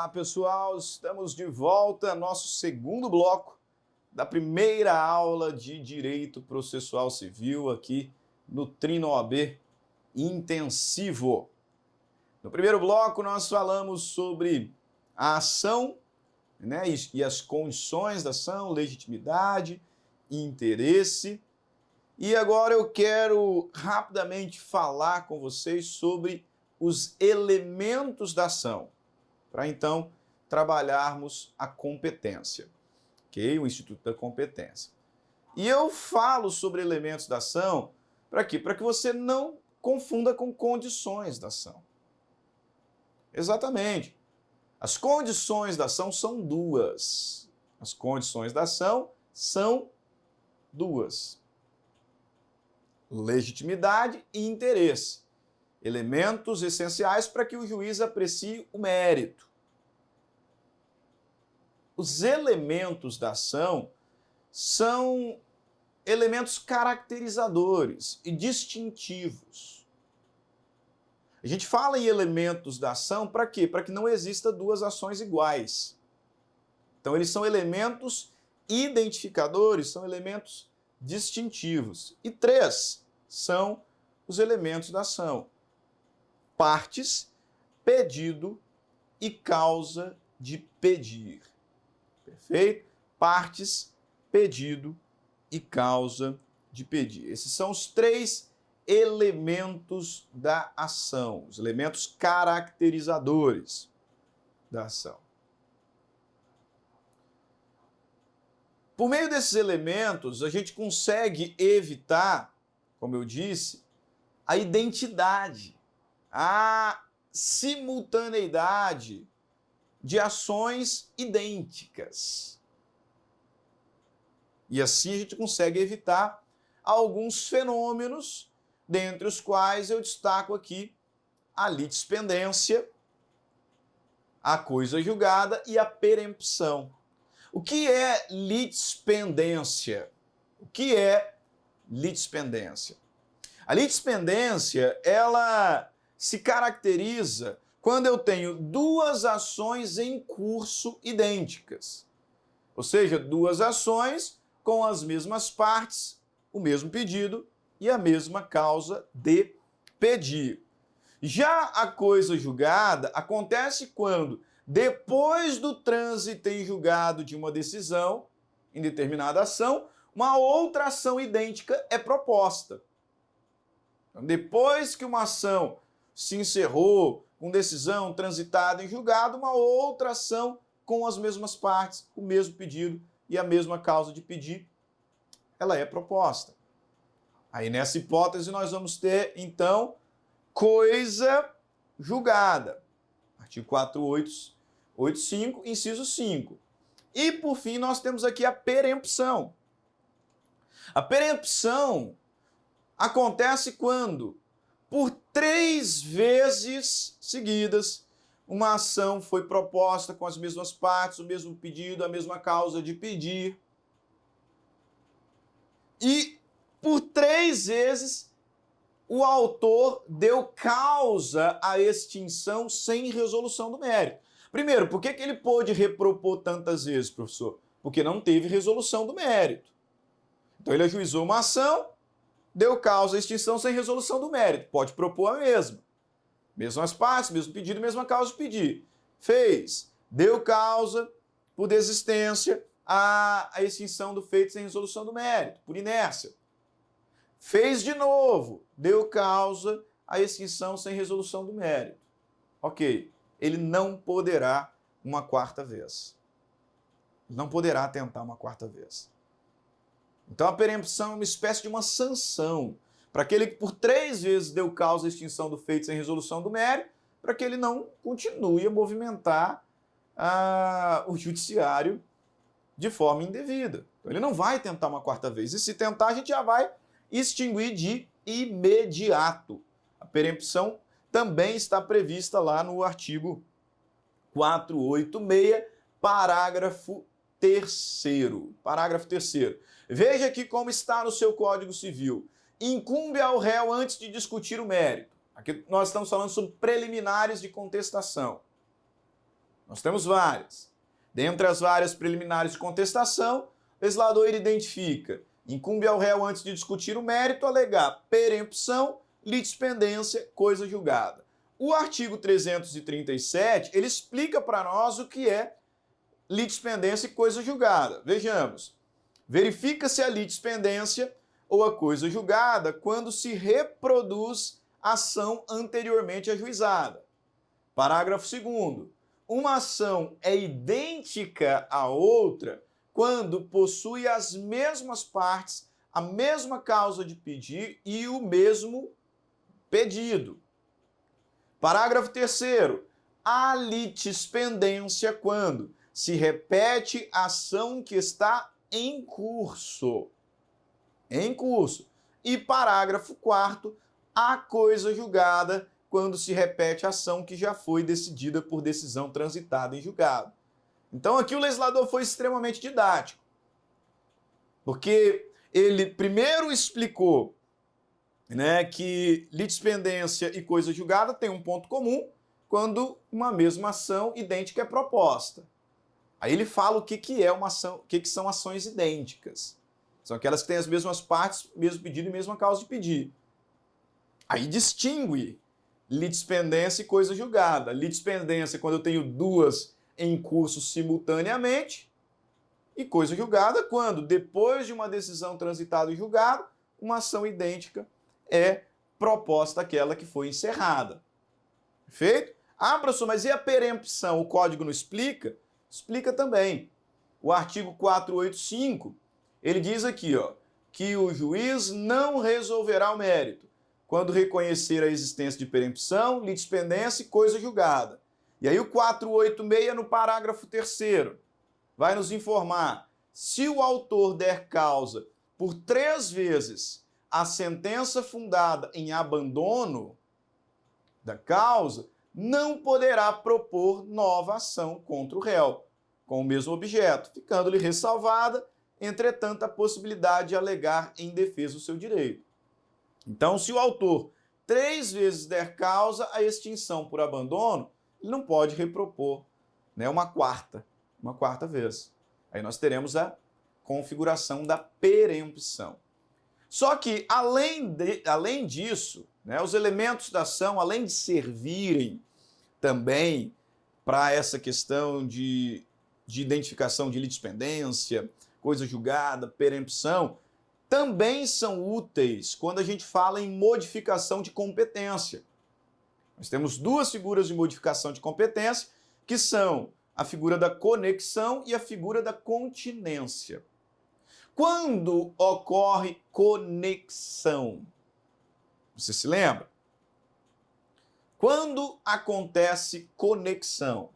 Olá, pessoal, estamos de volta ao nosso segundo bloco da primeira aula de Direito Processual Civil aqui no Trino OAB Intensivo. No primeiro bloco, nós falamos sobre a ação, né, e as condições da ação, legitimidade e interesse. E agora eu quero rapidamente falar com vocês sobre os elementos da ação, para então trabalharmos a competência, ok? O Instituto da Competência. E eu falo sobre elementos da ação para quê? Para que você não confunda com condições da ação. Exatamente. As condições da ação são duas. As condições da ação são duas: legitimidade e interesse. Elementos essenciais para que o juiz aprecie o mérito. Os elementos da ação são elementos caracterizadores e distintivos. A gente fala em elementos da ação para quê? Para que não exista duas ações iguais. Então, eles são elementos identificadores, são elementos distintivos. E três são os elementos da ação: partes, pedido e causa de pedir. Perfeito? Partes, pedido e causa de pedir. Esses são os três elementos da ação, os elementos caracterizadores da ação. Por meio desses elementos, a gente consegue evitar, como eu disse, a identidade, a simultaneidade de ações idênticas. E assim a gente consegue evitar alguns fenômenos, dentre os quais eu destaco aqui a litispendência, a coisa julgada e a perempção. O que é litispendência? O que é litispendência? A litispendência, ela se caracteriza quando eu tenho duas ações em curso idênticas. Ou seja, duas ações com as mesmas partes, o mesmo pedido e a mesma causa de pedir. Já a coisa julgada acontece quando, depois do trânsito em julgado de uma decisão em determinada ação, uma outra ação idêntica é proposta. Então, depois que uma ação se encerrou com decisão transitada em julgado, uma outra ação com as mesmas partes, o mesmo pedido e a mesma causa de pedir, ela é proposta. Aí nessa hipótese nós vamos ter, então, coisa julgada. Artigo 485, inciso 5. E, por fim, nós temos aqui a perempção. A perempção acontece quando, por 3 vezes seguidas, uma ação foi proposta com as mesmas partes, o mesmo pedido, a mesma causa de pedir. E, por 3 vezes, o autor deu causa à extinção sem resolução do mérito. Primeiro, por que ele pôde repropor tantas vezes, professor? Porque não teve resolução do mérito. Então ele ajuizou uma ação, deu causa à extinção sem resolução do mérito. Pode propor a mesma. Mesmas partes, mesmo pedido, mesma causa de pedir. Fez, deu causa por desistência à extinção do feito sem resolução do mérito, por inércia. Fez de novo, deu causa à extinção sem resolução do mérito. Ok, ele não poderá uma quarta vez. Ele não poderá tentar uma quarta vez. Então a perempção é uma espécie de uma sanção para aquele que por 3 vezes deu causa à extinção do feito sem resolução do mérito, para que ele não continue a movimentar o judiciário de forma indevida. Então ele não vai tentar uma quarta vez. E se tentar, a gente já vai extinguir de imediato. A perempção também está prevista lá no artigo 486, parágrafo 3º. Parágrafo 3º. Veja aqui como está no seu Código Civil. Incumbe ao réu antes de discutir o mérito. Aqui nós estamos falando sobre preliminares de contestação. Nós temos várias. Dentre as várias preliminares de contestação, o legislador identifica: incumbe ao réu, antes de discutir o mérito, alegar perempção, litispendência, coisa julgada. O artigo 337, ele explica para nós o que é litispendência e coisa julgada. Vejamos. Verifica-se a litispendência ou a coisa julgada quando se reproduz ação anteriormente ajuizada. Parágrafo 2º. Uma ação é idêntica à outra quando possui as mesmas partes, a mesma causa de pedir e o mesmo pedido. Parágrafo 3º. Há litispendência quando se repete a ação que está em curso. Em curso. E parágrafo 4º. Há coisa julgada quando se repete a ação que já foi decidida por decisão transitada em julgado. Então aqui o legislador foi extremamente didático, porque ele primeiro explicou, né, que litispendência e coisa julgada têm um ponto comum quando uma mesma ação idêntica é proposta. Aí ele fala o que é uma ação, o que são ações idênticas. São aquelas que têm as mesmas partes, mesmo pedido e mesma causa de pedir. Aí distingue litispendência e coisa julgada. Litispendência quando eu tenho duas em curso simultaneamente, e coisa julgada quando, depois de uma decisão transitada em julgado, uma ação idêntica é proposta aquela que foi encerrada. Perfeito? Ah, professor, mas e a perempção? O código não explica? Explica também. O artigo 485, ele diz aqui, ó, que o juiz não resolverá o mérito quando reconhecer a existência de perempção, litispendência e coisa julgada. E aí o 486, no parágrafo 3º, vai nos informar: se o autor der causa por 3 vezes a sentença fundada em abandono da causa, não poderá propor nova ação contra o réu, com o mesmo objeto, ficando-lhe ressalvada, entretanto, a possibilidade de alegar em defesa do seu direito. Então, se o autor 3 vezes der causa à extinção por abandono, ele não pode repropor, né, uma quarta vez. Aí nós teremos a configuração da perempção. Só que, além disso, né, os elementos da ação, além de servirem também para essa questão de identificação de litispendência, coisa julgada, perempção, também são úteis quando a gente fala em modificação de competência. Nós temos 2 figuras de modificação de competência, que são a figura da conexão e a figura da continência. Quando ocorre conexão? Você se lembra? Quando acontece conexão?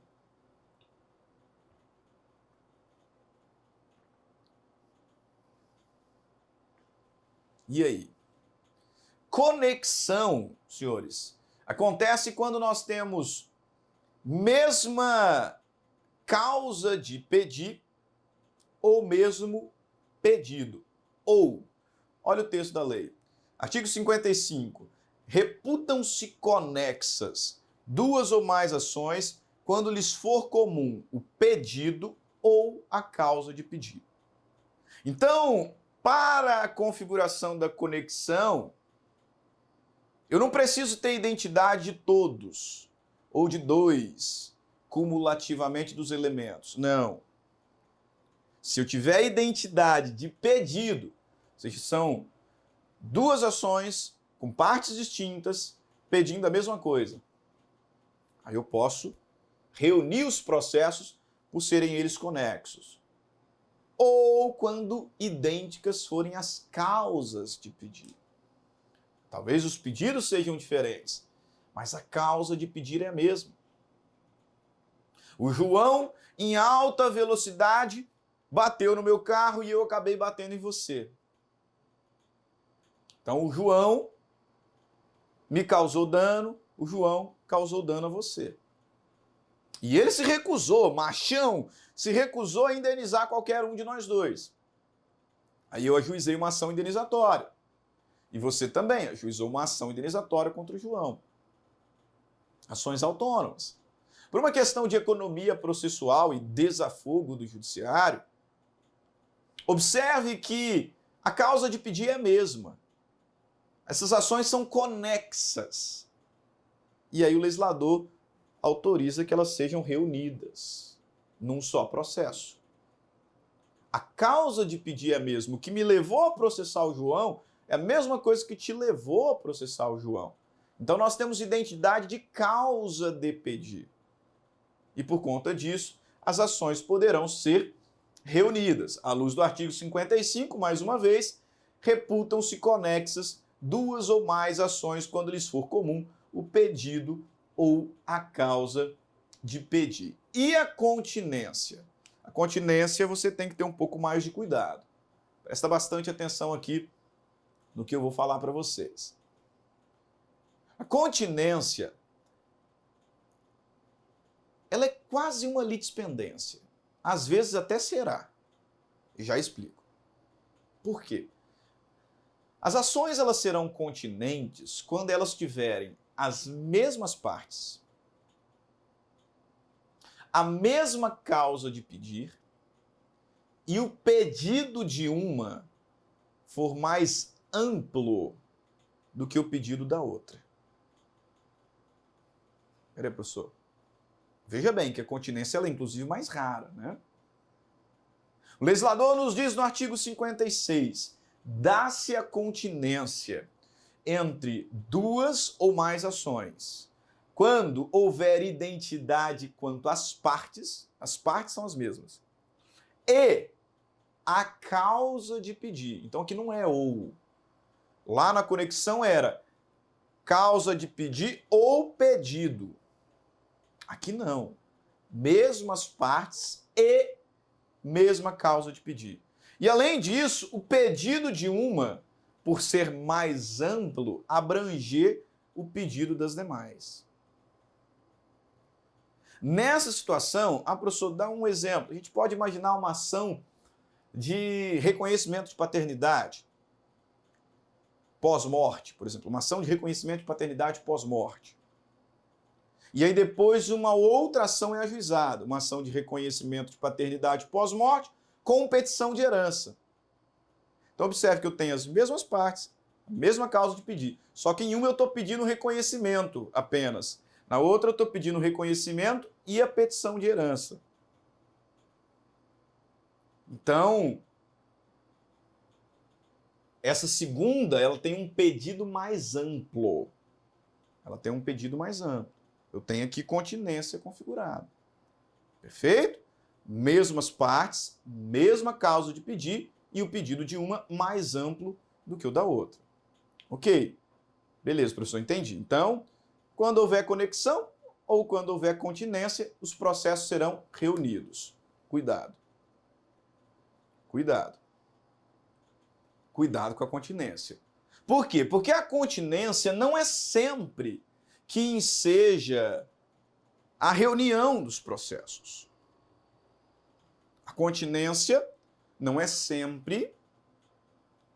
E aí? Conexão, senhores, acontece quando nós temos mesma causa de pedir ou mesmo pedido. Ou, olha o texto da lei. Artigo 55. Reputam-se conexas 2 ou mais ações quando lhes for comum o pedido ou a causa de pedir. Então, para a configuração da conexão, eu não preciso ter identidade de todos ou de 2, cumulativamente dos elementos. Não. Se eu tiver identidade de pedido, ou seja, são 2 ações com partes distintas pedindo a mesma coisa, aí eu posso reunir os processos por serem eles conexos. Ou quando idênticas forem as causas de pedir. Talvez os pedidos sejam diferentes, mas a causa de pedir é a mesma. O João, em alta velocidade, bateu no meu carro e eu acabei batendo em você. Então o João me causou dano, o João causou dano a você. E ele se recusou, machão, se recusou a indenizar qualquer um de nós 2. Aí eu ajuizei uma ação indenizatória. E você também ajuizou uma ação indenizatória contra o João. Ações autônomas. Por uma questão de economia processual e desafogo do judiciário, observe que a causa de pedir é a mesma. Essas ações são conexas. E aí o legislador autoriza que elas sejam reunidas num só processo. A causa de pedir é a mesma. O que me levou a processar o João é a mesma coisa que te levou a processar o João. Então nós temos identidade de causa de pedir. E por conta disso, as ações poderão ser reunidas. À luz do artigo 55, mais uma vez, reputam-se conexas duas ou mais ações quando lhes for comum o pedido ou a causa de pedir. E a continência? A continência você tem que ter um pouco mais de cuidado. Presta bastante atenção aqui no que eu vou falar para vocês. A continência, ela é quase uma litispendência. Às vezes até será. E já explico. Por quê? As ações elas serão continentes quando elas tiverem as mesmas partes, a mesma causa de pedir e o pedido de uma for mais amplo do que o pedido da outra. Peraí, professor. Veja bem que a continência ela é inclusive mais rara, né? O legislador nos diz no artigo 56, dá-se a continência entre duas ou mais ações, quando houver identidade quanto às partes são as mesmas, e a causa de pedir. Então aqui não é ou. Lá na conexão era causa de pedir ou pedido. Aqui não. Mesmas partes e mesma causa de pedir. E além disso, o pedido de uma, por ser mais amplo, abranger o pedido das demais. Nessa situação, a professora dá um exemplo. A gente pode imaginar uma ação de reconhecimento de paternidade pós-morte, por exemplo, uma ação de reconhecimento de paternidade pós-morte. E aí depois uma outra ação é ajuizada, uma ação de reconhecimento de paternidade pós-morte com petição de herança. Então observe que eu tenho as mesmas partes, a mesma causa de pedir, só que em uma eu estou pedindo reconhecimento apenas, na outra eu estou pedindo reconhecimento e a petição de herança. Então, essa segunda, ela tem um pedido mais amplo. Ela tem um pedido mais amplo. Eu tenho aqui continência configurada. Perfeito? Mesmas partes, mesma causa de pedir e o pedido de uma mais amplo do que o da outra. Ok? Beleza, professor, entendi. Então, quando houver conexão ou quando houver continência, os processos serão reunidos. Cuidado. Cuidado. Cuidado com a continência. Por quê? Porque a continência não é sempre que enseja a reunião dos processos. A continência não é sempre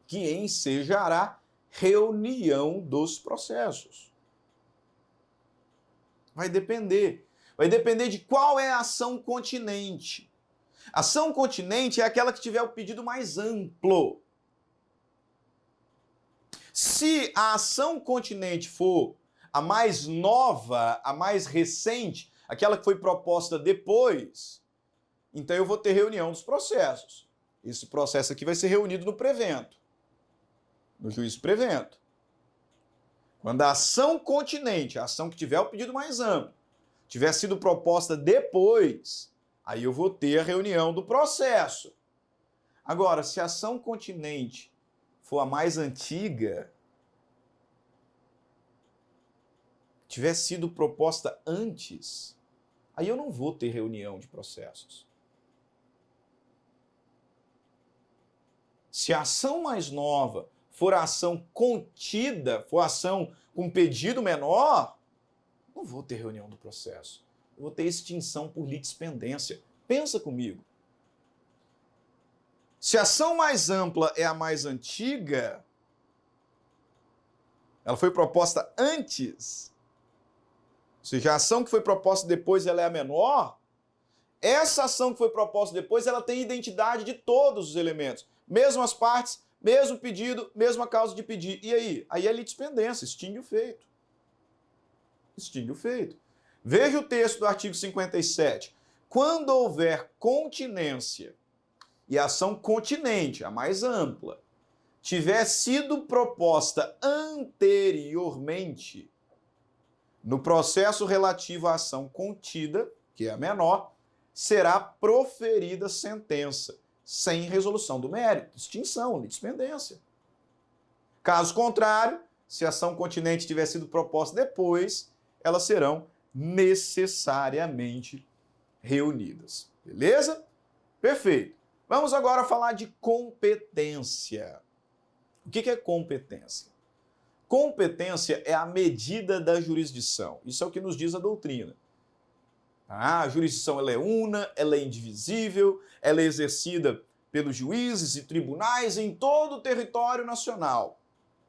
que ensejará reunião dos processos. Vai depender. Vai depender de qual é a ação continente. Ação continente é aquela que tiver o pedido mais amplo. Se a ação continente for a mais nova, a mais recente, aquela que foi proposta depois, então eu vou ter reunião dos processos. Esse processo aqui vai ser reunido no prevento, no juízo prevento. Quando a ação continente, a ação que tiver o pedido mais amplo, tiver sido proposta depois, aí eu vou ter a reunião do processo. Agora, se a ação continente for a mais antiga, tiver sido proposta antes, aí eu não vou ter reunião de processos. Se a ação mais nova for a ação contida, for a ação com pedido menor, não vou ter reunião do processo. Eu vou ter extinção por litispendência. Pensa comigo. Se a ação mais ampla é a mais antiga, ela foi proposta antes, ou seja, a ação que foi proposta depois ela é a menor, essa ação que foi proposta depois ela tem identidade de todos os elementos, mesmas partes, mesmo pedido, mesma causa de pedir. E aí? Aí é litispendência, extingue o feito. Extingue o feito. Veja o texto do artigo 57. Quando houver continência e a ação continente, a mais ampla, tiver sido proposta anteriormente no processo relativo à ação contida, que é a menor, será proferida sentença, sem resolução do mérito, extinção, litispendência. Caso contrário, se a ação continente tiver sido proposta depois, elas serão necessariamente reunidas. Beleza? Perfeito. Vamos agora falar de competência. O que é competência? Competência é a medida da jurisdição. Isso é o que nos diz a doutrina. A jurisdição ela é una, ela é indivisível, ela é exercida pelos juízes e tribunais em todo o território nacional.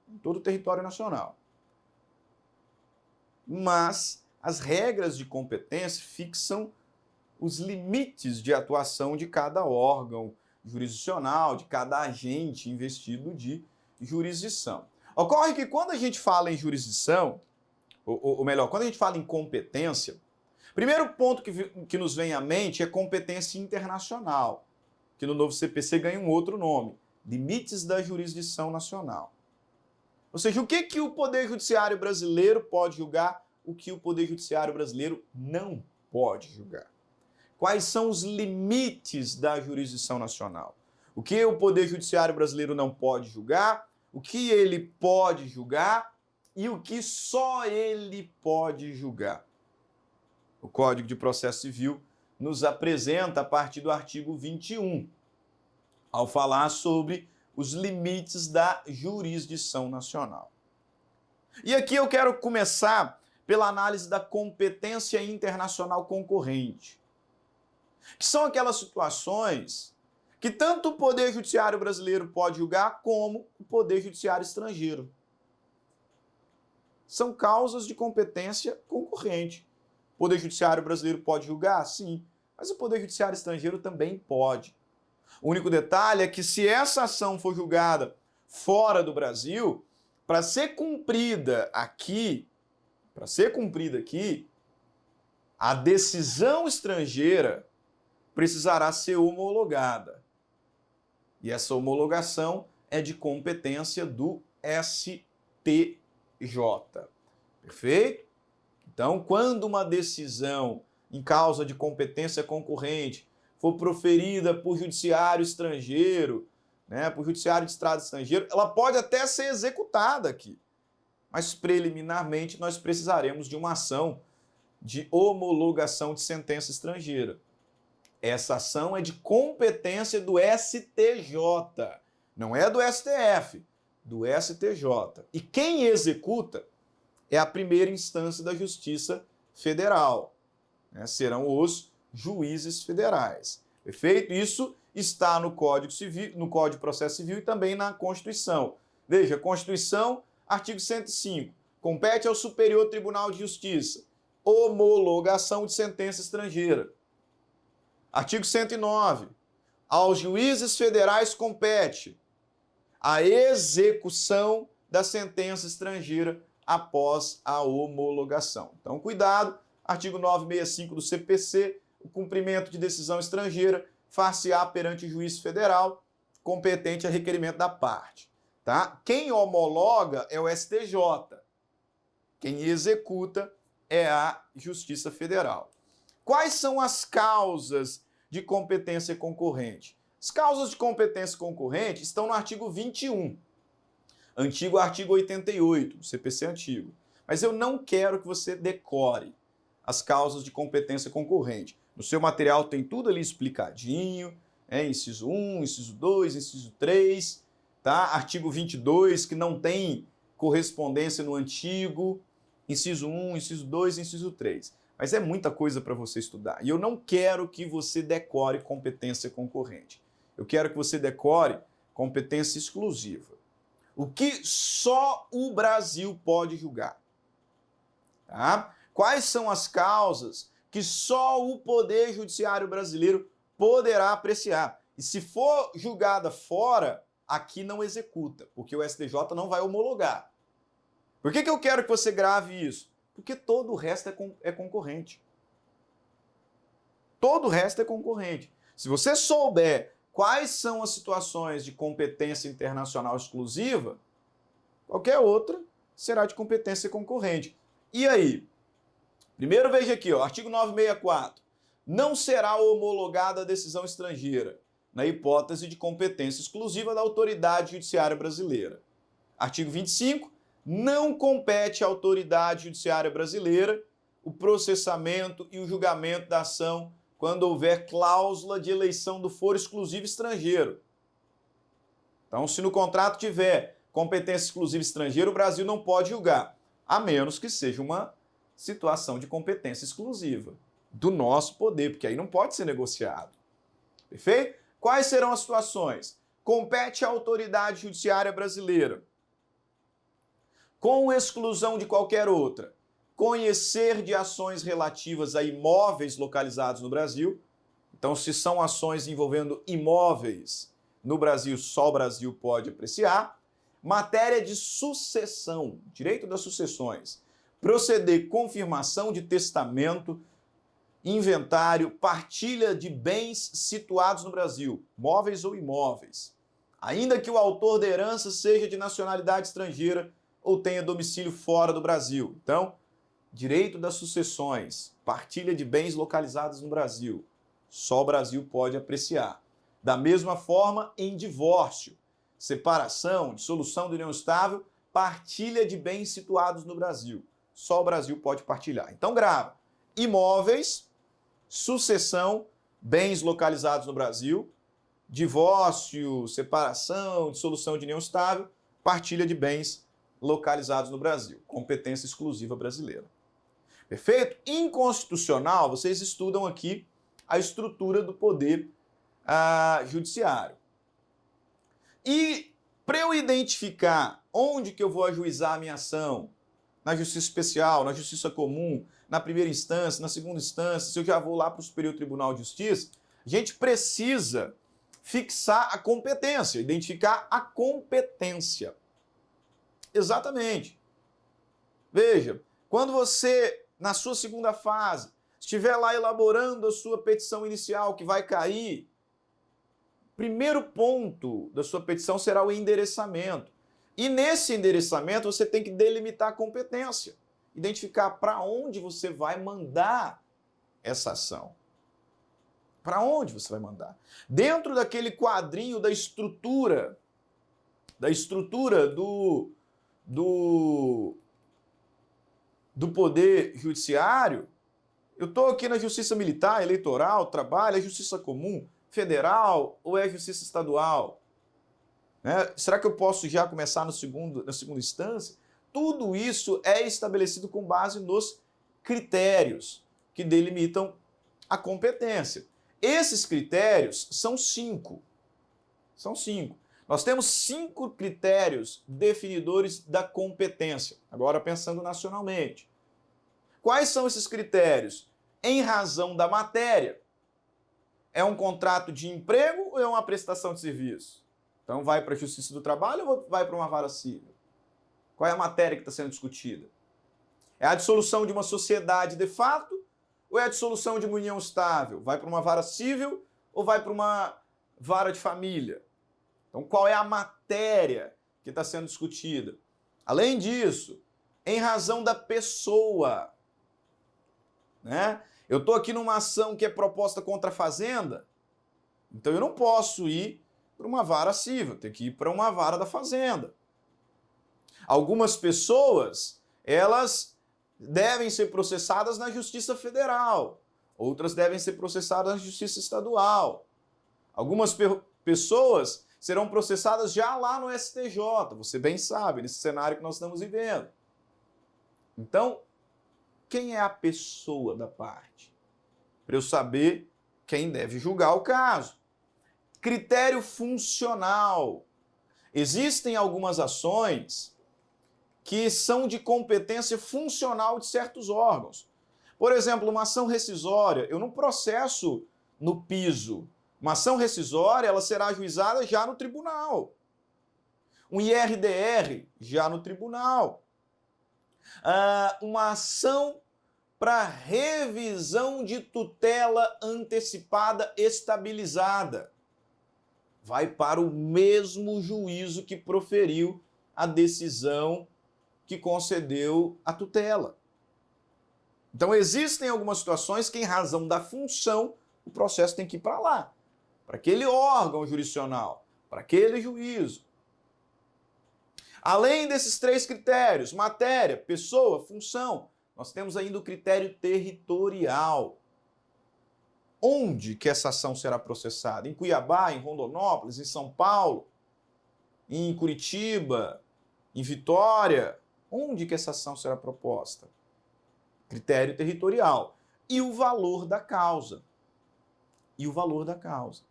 Em todo o território nacional. Mas as regras de competência fixam os limites de atuação de cada órgão jurisdicional, de cada agente investido de jurisdição. Ocorre que quando a gente fala em jurisdição, ou melhor, quando a gente fala em competência, primeiro ponto que nos vem à mente é competência internacional, que no novo CPC ganha um outro nome, limites da jurisdição nacional. Ou seja, o que o Poder Judiciário brasileiro pode julgar, o que o Poder Judiciário brasileiro não pode julgar. Quais são os limites da jurisdição nacional? O que o Poder Judiciário brasileiro não pode julgar, o que ele pode julgar e o que só ele pode julgar. O Código de Processo Civil nos apresenta a partir do artigo 21, ao falar sobre os limites da jurisdição nacional. E aqui eu quero começar pela análise da competência internacional concorrente, que são aquelas situações que tanto o Poder Judiciário brasileiro pode julgar como o Poder Judiciário estrangeiro. São causas de competência concorrente. O Poder Judiciário brasileiro pode julgar? Sim, mas o Poder Judiciário estrangeiro também pode. O único detalhe é que se essa ação for julgada fora do Brasil, para ser cumprida aqui, a decisão estrangeira precisará ser homologada. E essa homologação é de competência do STJ. Perfeito? Então, quando uma decisão em causa de competência concorrente for proferida por judiciário estrangeiro, por judiciário de estrado estrangeiro, ela pode até ser executada aqui. Mas preliminarmente nós precisaremos de uma ação de homologação de sentença estrangeira. Essa ação é de competência do STJ, não é do STF, do STJ. E quem executa é a primeira instância da Justiça Federal. Serão os juízes federais. Perfeito? Isso está no Código Civil, no Código de Processo Civil e também na Constituição. Veja, Constituição, artigo 105. Compete ao Superior Tribunal de Justiça homologação de sentença estrangeira. Artigo 109. Aos juízes federais compete a execução da sentença estrangeira após a homologação. Então, cuidado. Artigo 965 do CPC, o cumprimento de decisão estrangeira far-se-á perante o juiz federal competente a requerimento da parte. Tá? Quem homologa é o STJ. Quem executa é a Justiça Federal. Quais são as causas de competência concorrente? As causas de competência concorrente estão no artigo 21, antigo artigo 88, do CPC antigo. Mas eu não quero que você decore as causas de competência concorrente. No seu material tem tudo ali explicadinho, inciso 1, inciso 2, inciso 3, tá? Artigo 22, que não tem correspondência no antigo, inciso 1, inciso 2, inciso 3. Mas é muita coisa para você estudar. E eu não quero que você decore competência concorrente. Eu quero que você decore competência exclusiva. O que só o Brasil pode julgar. Tá? Quais são as causas que só o Poder Judiciário brasileiro poderá apreciar? E se for julgada fora, aqui não executa, porque o STJ não vai homologar. Por que eu quero que você grave isso? Porque todo o resto é concorrente. Todo o resto é concorrente. Se você souber quais são as situações de competência internacional exclusiva, qualquer outra será de competência concorrente. E aí? Primeiro veja aqui, ó, artigo 964. Não será homologada a decisão estrangeira, na hipótese de competência exclusiva da autoridade judiciária brasileira. Artigo 25. Não compete à autoridade judiciária brasileira o processamento e o julgamento da ação quando houver cláusula de eleição do foro exclusivo estrangeiro. Então, se no contrato tiver competência exclusiva estrangeira, o Brasil não pode julgar, a menos que seja uma situação de competência exclusiva do nosso poder, porque aí não pode ser negociado. Perfeito? Quais serão as situações? Compete à autoridade judiciária brasileira, com exclusão de qualquer outra, conhecer de ações relativas a imóveis localizados no Brasil. Então, se são ações envolvendo imóveis no Brasil, só o Brasil pode apreciar. Matéria de sucessão, direito das sucessões. Proceder confirmação de testamento, inventário, partilha de bens situados no Brasil, móveis ou imóveis. Ainda que o autor da herança seja de nacionalidade estrangeira ou tenha domicílio fora do Brasil. Então, direito das sucessões, partilha de bens localizados no Brasil. Só o Brasil pode apreciar. Da mesma forma, em divórcio, separação, dissolução da união estável, partilha de bens situados no Brasil. Só o Brasil pode partilhar. Então, grava. Imóveis, sucessão, bens localizados no Brasil, divórcio, separação, dissolução de união estável, partilha de bens localizados no Brasil. Competência exclusiva brasileira. Perfeito? Inconstitucional, vocês estudam aqui a estrutura do poder judiciário. E para eu identificar onde que eu vou ajuizar a minha ação, na justiça especial, na justiça comum, na primeira instância, na segunda instância, se eu já vou lá para o Superior Tribunal de Justiça, a gente precisa fixar a competência, identificar a competência. Exatamente. Veja, quando você, na sua segunda fase, estiver lá elaborando a sua petição inicial que vai cair, primeiro ponto da sua petição será o endereçamento. E nesse endereçamento você tem que delimitar a competência, identificar para onde você vai mandar essa ação. Para onde você vai mandar? Dentro daquele quadrinho da estrutura do poder judiciário, eu estou aqui na justiça militar, eleitoral, trabalho, é justiça comum, federal ou é justiça estadual? Né? Será que eu posso já começar na segunda instância? Tudo isso é estabelecido com base nos critérios que delimitam a competência. Esses critérios são 5. São 5. Nós temos 5 critérios definidores da competência. Agora pensando nacionalmente. Quais são esses critérios? Em razão da matéria. É um contrato de emprego ou é uma prestação de serviço? Então vai para a Justiça do Trabalho ou vai para uma vara civil? Qual é a matéria que está sendo discutida? É a dissolução de uma sociedade de fato ou é a dissolução de uma união estável? Vai para uma vara civil ou vai para uma vara de família? Então, qual é a matéria que está sendo discutida? Além disso, em razão da pessoa, né? Eu estou aqui numa ação que é proposta contra a Fazenda, então eu não posso ir para uma vara civil, tenho que ir para uma vara da Fazenda. Algumas pessoas, elas devem ser processadas na Justiça Federal, outras devem ser processadas na Justiça Estadual. Algumas pessoas serão processadas já lá no STJ, você bem sabe, nesse cenário que nós estamos vivendo. Então, quem é a pessoa da parte? Para eu saber quem deve julgar o caso. Critério funcional. Existem algumas ações que são de competência funcional de certos órgãos. Por exemplo, uma ação rescisória, eu não processo no piso. Uma ação rescisória, ela será ajuizada já no tribunal. Um IRDR, já no tribunal. Uma ação para revisão de tutela antecipada estabilizada. Vai para o mesmo juízo que proferiu a decisão que concedeu a tutela. Então, existem algumas situações que, em razão da função, o processo tem que ir para lá, para aquele órgão jurisdicional, para aquele juízo. Além desses três critérios, matéria, pessoa, função, nós temos ainda o critério territorial. Onde que essa ação será processada? Em Cuiabá, em Rondonópolis, em São Paulo, em Curitiba, em Vitória? Onde que essa ação será proposta? Critério territorial. E o valor da causa. E o valor da causa.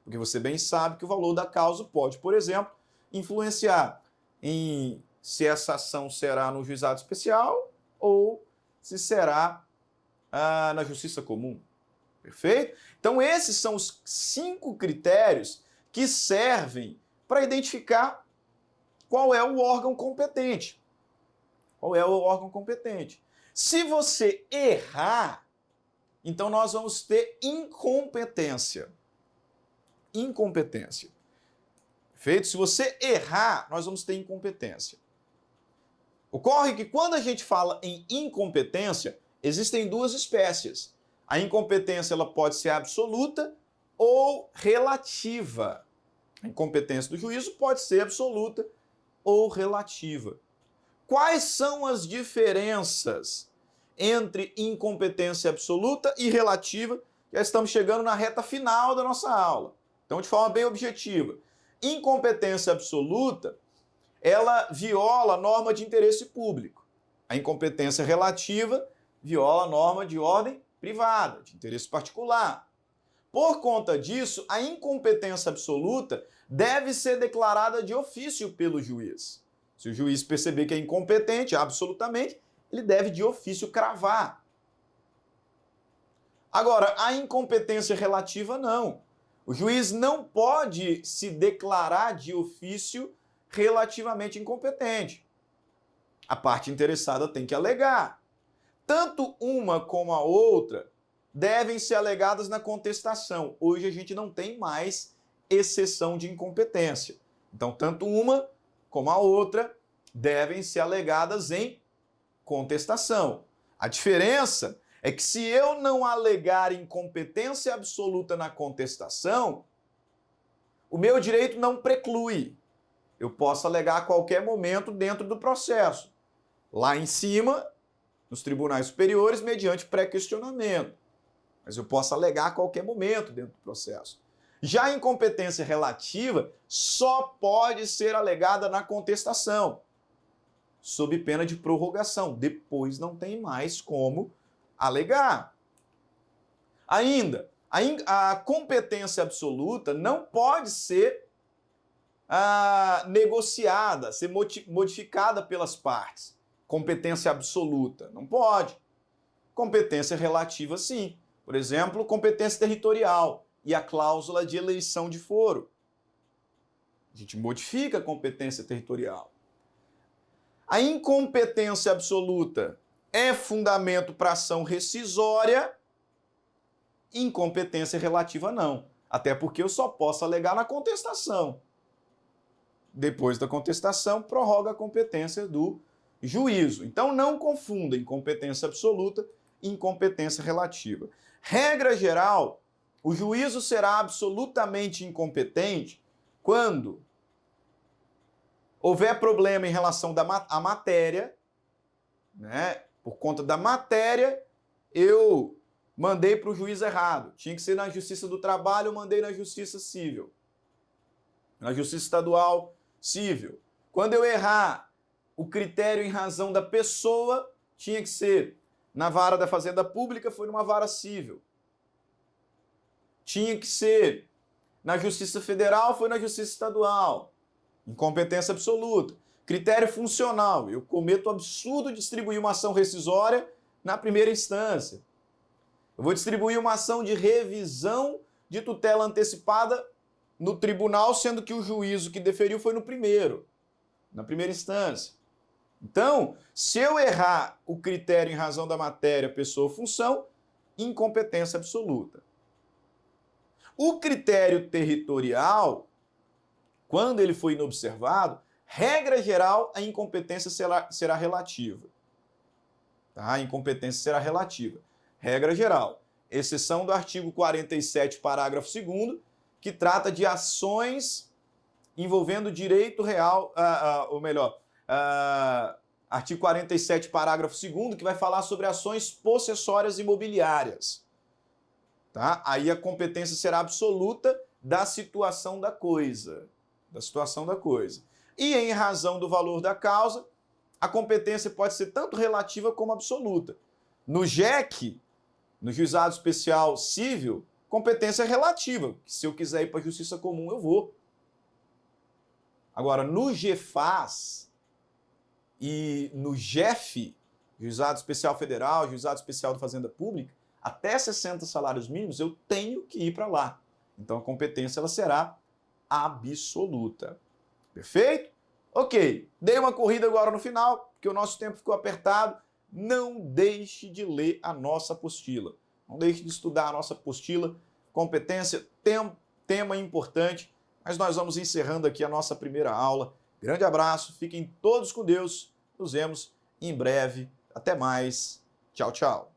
Porque você bem sabe que o valor da causa pode, por exemplo, influenciar em se essa ação será no juizado especial ou se será na justiça comum. Perfeito? Então, esses são os 5 critérios que servem para identificar qual é o órgão competente. Qual é o órgão competente? Se você errar, então nós vamos ter incompetência. Incompetência. Perfeito? Se você errar, nós vamos ter incompetência. Ocorre que quando a gente fala em incompetência, existem 2 espécies. A incompetência ela pode ser absoluta ou relativa. A incompetência do juízo pode ser absoluta ou relativa. Quais são as diferenças entre incompetência absoluta e relativa? Já estamos chegando na reta final da nossa aula. Então, de forma bem objetiva, incompetência absoluta, ela viola a norma de interesse público. A incompetência relativa viola a norma de ordem privada, de interesse particular. Por conta disso, a incompetência absoluta deve ser declarada de ofício pelo juiz. Se o juiz perceber que é incompetente, absolutamente, ele deve de ofício cravar. Agora, a incompetência relativa não. O juiz não pode se declarar de ofício relativamente incompetente. A parte interessada tem que alegar. Tanto uma como a outra devem ser alegadas na contestação. Hoje a gente não tem mais exceção de incompetência. Então, tanto uma como a outra devem ser alegadas em contestação. A diferença é que se eu não alegar incompetência absoluta na contestação, o meu direito não preclui. Eu posso alegar a qualquer momento dentro do processo. Lá em cima, nos tribunais superiores, mediante pré-questionamento. Mas eu posso alegar a qualquer momento dentro do processo. Já a incompetência relativa só pode ser alegada na contestação, sob pena de prorrogação. Depois não tem mais como alegar. Ainda, a competência absoluta não pode ser negociada, ser modificada pelas partes. Competência absoluta, não pode. Competência relativa, sim. Por exemplo, competência territorial e a cláusula de eleição de foro. A gente modifica a competência territorial. A incompetência absoluta é fundamento para ação rescisória, incompetência relativa não. Até porque eu só posso alegar na contestação. Depois da contestação, prorroga a competência do juízo. Então não confunda incompetência absoluta e incompetência relativa. Regra geral, o juízo será absolutamente incompetente quando houver problema em relação à matéria, né? Por conta da matéria, eu mandei para o juiz errado. Tinha que ser na Justiça do Trabalho, eu mandei na Justiça Civil. Na Justiça Estadual Civil. Quando eu errar, o critério em razão da pessoa tinha que ser na vara da Fazenda Pública, foi numa vara civil. Tinha que ser na Justiça Federal, foi na Justiça Estadual. Incompetência absoluta. Critério funcional. Eu cometo o absurdo de distribuir uma ação rescisória na primeira instância. Eu vou distribuir uma ação de revisão de tutela antecipada no tribunal, sendo que o juízo que deferiu foi na primeira instância. Então, se eu errar o critério em razão da matéria, pessoa ou função, incompetência absoluta. O critério territorial, quando ele for inobservado, regra geral, a incompetência será relativa. Tá? A incompetência será relativa. Regra geral. Exceção do artigo 47, parágrafo 2º, que trata de ações envolvendo direito real, ou melhor, artigo 47, parágrafo 2º, que vai falar sobre ações possessórias imobiliárias. Tá? Aí a competência será absoluta da situação da coisa. E em razão do valor da causa, a competência pode ser tanto relativa como absoluta. No JEC, no Juizado Especial Civil, competência é relativa. Se eu quiser ir para a Justiça Comum, eu vou. Agora, no GEFAS e no JEF, Juizado Especial Federal, Juizado Especial da Fazenda Pública, até 60 salários mínimos, eu tenho que ir para lá. Então, a competência ela será absoluta. Perfeito? Ok. Dei uma corrida agora no final, porque o nosso tempo ficou apertado. Não deixe de ler a nossa apostila. Não deixe de estudar a nossa apostila. Competência, tema importante. Mas nós vamos encerrando aqui a nossa primeira aula. Grande abraço, fiquem todos com Deus. Nos vemos em breve. Até mais. Tchau, tchau.